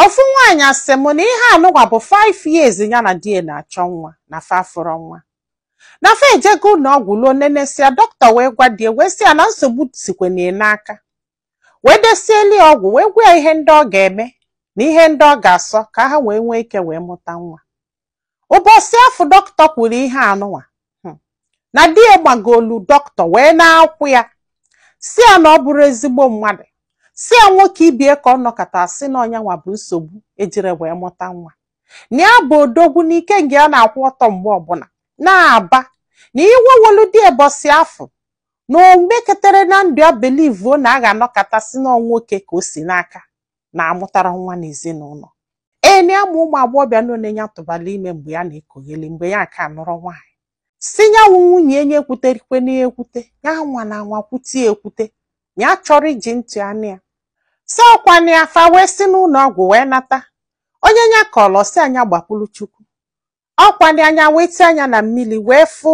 Ofu nwaanyị asị m na ihe anụwa bụ 5 years ya na die na-achọ nwa na fa afụrọ nwa. Na fa ejego ụlọ ọgwụ luo nenesia dọkịta wee gwa die wee sị ya na nsogbu sikwe n'aka. Wee desieli ọgwụ wee gwa ya ihe ndị ọ ga-eme na ihe ndị ọ ga-asọ ka ha wee nwee ike wee mụta nwa. Ụbọchị afọ dọkịta kwuru ihe anụwa na die gbagolu dọkịta wee na-akwụ ya si ya na ọ bụrụ ezigbo mmadụ, si ya nwoke ibie ka ọ nọkọta sị na ọnyanwa bụ nsogbu ejire wee mụta nwa. Na ya bụ odogwu n'ike nke a na-akwụ ọtọ mgbe ọbụla na-aba na iwe welu dị ebosi afọ na ombe ketere na ndụ ya believe na a ga-anọkọta si na nwoke ka o si n'aka na amụtara nwa n'ezinụlọ. Na ya ma ụmụ agbọghọbịa na-enye atụbala ime mgbe ya na-ekogheli mgbe ya ka nọrọ nwaanyị si nyanwụ nwunye enye ekwuterikwe na-ekwute ya nwa na nwa kwutie ekwute ya chọrọ iji ntị anụ ya. Si ọkwana ya fa wee si n'ụlọ ọgwụ wee nata onye nya kọlọ si anya gbakwulu Chukwu. Ọkwana anya wee tie anya na mmiri wee fụ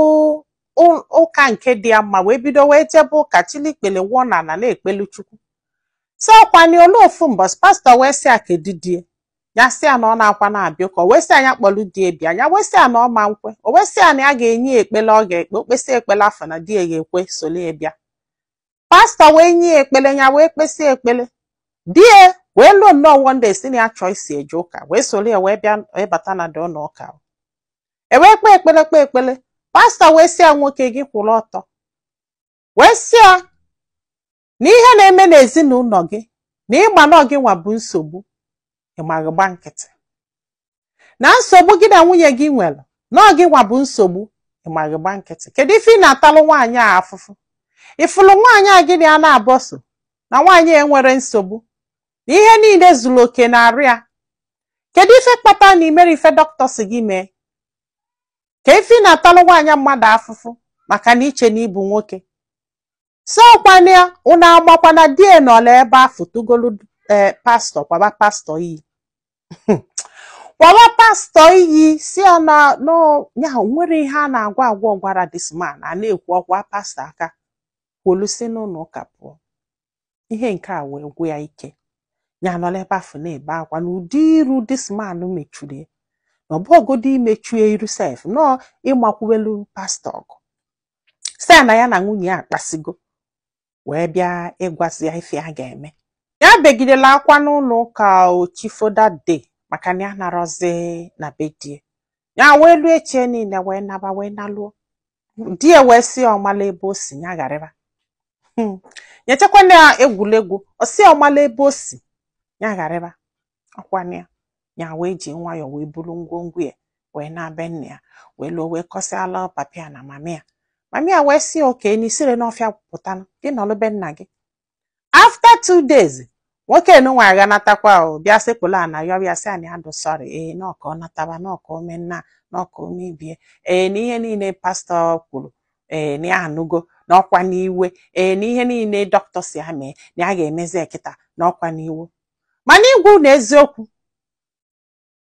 ụka nke dị ya mma wee bido wee jebe ụka chilikpele wụọ n'ala na-ekpelu Chukwu. Si ọkwana olu ofu mbọsị pastọ wee si akedu die ya si ya na ọ na-akwa na-abịa ụka wee si anya kpọlụ die bịa ya wee si ya na ọ ma nkwe o wee si ya na ya ga-enye ekpele ọ ga-ekpe okpesi ekpele afọ na die ga-ekwe sole bịa. Pastọ wee nye ekpele ya wee kpesi ekpele die wee lụọ nnọọ wonde si na ya chọọ isi eje ụka wee sole ya wee bịa wee bata na dọọ n'ụka. E wee kpe ekpele pastọ wee si ya nwoke gị kwụrụ ọtọ wee si ya na ihe na-eme n'ezinụlọ gị na ịgba na gị nwa bụ nsogbu ịmaghị gba nkịtị, na nsogbu gị na nwunye gị nwere na gị nwa bụ nsogbu ịmaghị gba nkịtị. Kedu ife ị na-atalụ nwaanyị a afụfụ? Ifụlụ nwaanyị a gị na ya na-abọso na nwaanyị enwere nsogbu na ihe niile zuru oke na-arụ ya. Kedu ife kpata na imere ife dọkịta si gị mee? Ka ife ị na-atalụ nwaanyị mmadụ afụfụ maka na iche na ịbụ nwoke? So ọkwana ya unu agbakwana die nọla ebe afọ tugolu pastọ kwaba pastọ iyi kwaba pastọ iyi si ya na ya nwere ihe a na-agwa agwa gwara this man a na-ekwu ọkwa pastọ aka kwolusi n'ụlọ ụka pụọ. Ihe nke a wee gwụ ya ike ya nọla ebe afọ na-ebe akwa na ụdị iru this man mechuru ya na ọbụgodo imechue iru sef nọ ịmakwuwelu pastọ ọgụ si na ya na nwunye ya akpasigo wee bịa ịgwazi ya ife a ga-eme. Ya begidela akwa n'ụlọ ụka ochifoda de maka na ya narozi na be die ya wee lụọ echie niile wee naba wee naluo die wee si ọmala ebe o si ya garịba nyechekwa na egwuregwu o si ọmala ebe o si ya garịba. Ọkwana ya wee ji nwayọ wee buru ngwongwo ya wee na-be nne ya wee lụọ wee kọsịala papa ya na mama ya. Mama ya wee si oke n'isire n'ọfịa pụta gị nọlụ be nna gị. After 2 days nwoke nwa aganatakwa bịa sekpụla na yọbịa si anyị adụ sorry na ọka ọ nataba na ọka ome nna na ọka ome ibie na ihe niile pastọ kwuru na ya anụgo na ọkwa n'iwe na ihe niile dọkịta si ya mee na ya ga-emezi ekịta na ọkwa n'iwu. Mana igwu na eziokwu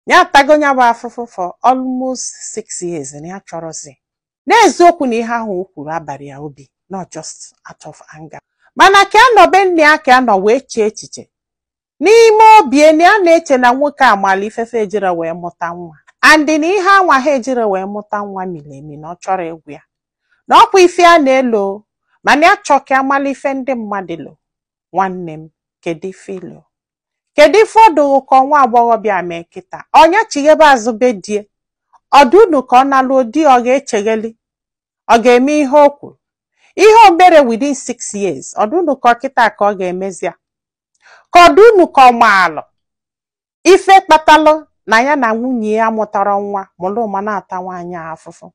ya tago nya bụ afụfụ for almost 6 years na ya chọrọzi n'eziokwu na ihe ahụ o kwuru abalị ya obi not just out of anger. Mana ka anọ be nne ya ka anọ wee chee echiche n'ime obi na ya na-eche na nwoke amala ifefe ejire wee mụta nwa andị na ihe anwa ha ejire wee mụta nwa miri emi na ọ chọrọ egwu ya na ọkwa ife a na-elo mana ya chọ ka amala ife ndị mmadụ lo. Nwanne m kedu ife ilo? Kedu ife ọdụ ka nwa agbọghọbịa mee kịta ọnya chighebe azụ be die ọdụnu ka ọ naluo di ọ ga-echegheli ọ ga-eme ihe o kwuru ihe o mere within 6 years ọdụnu ka ọkịta ka ọ ga-emezi ya ka ọdụnu ka ọ maalụ ife kpatalụ na ya na nwunye ya mụtara nwa mụlụ ma na-ata nwaanyị afụfụ.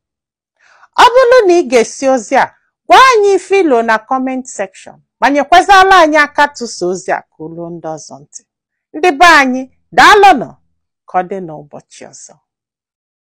Ọ bụrụ na ị ga-esi ozi a gwa anyị ife ilo na comment section manyekwazala anyị aka tụso ozi a ka olu ndị ọzọ ntị. Ndị be anyị daalụnụ ka ọ dị n'ụbọchị ọzọ.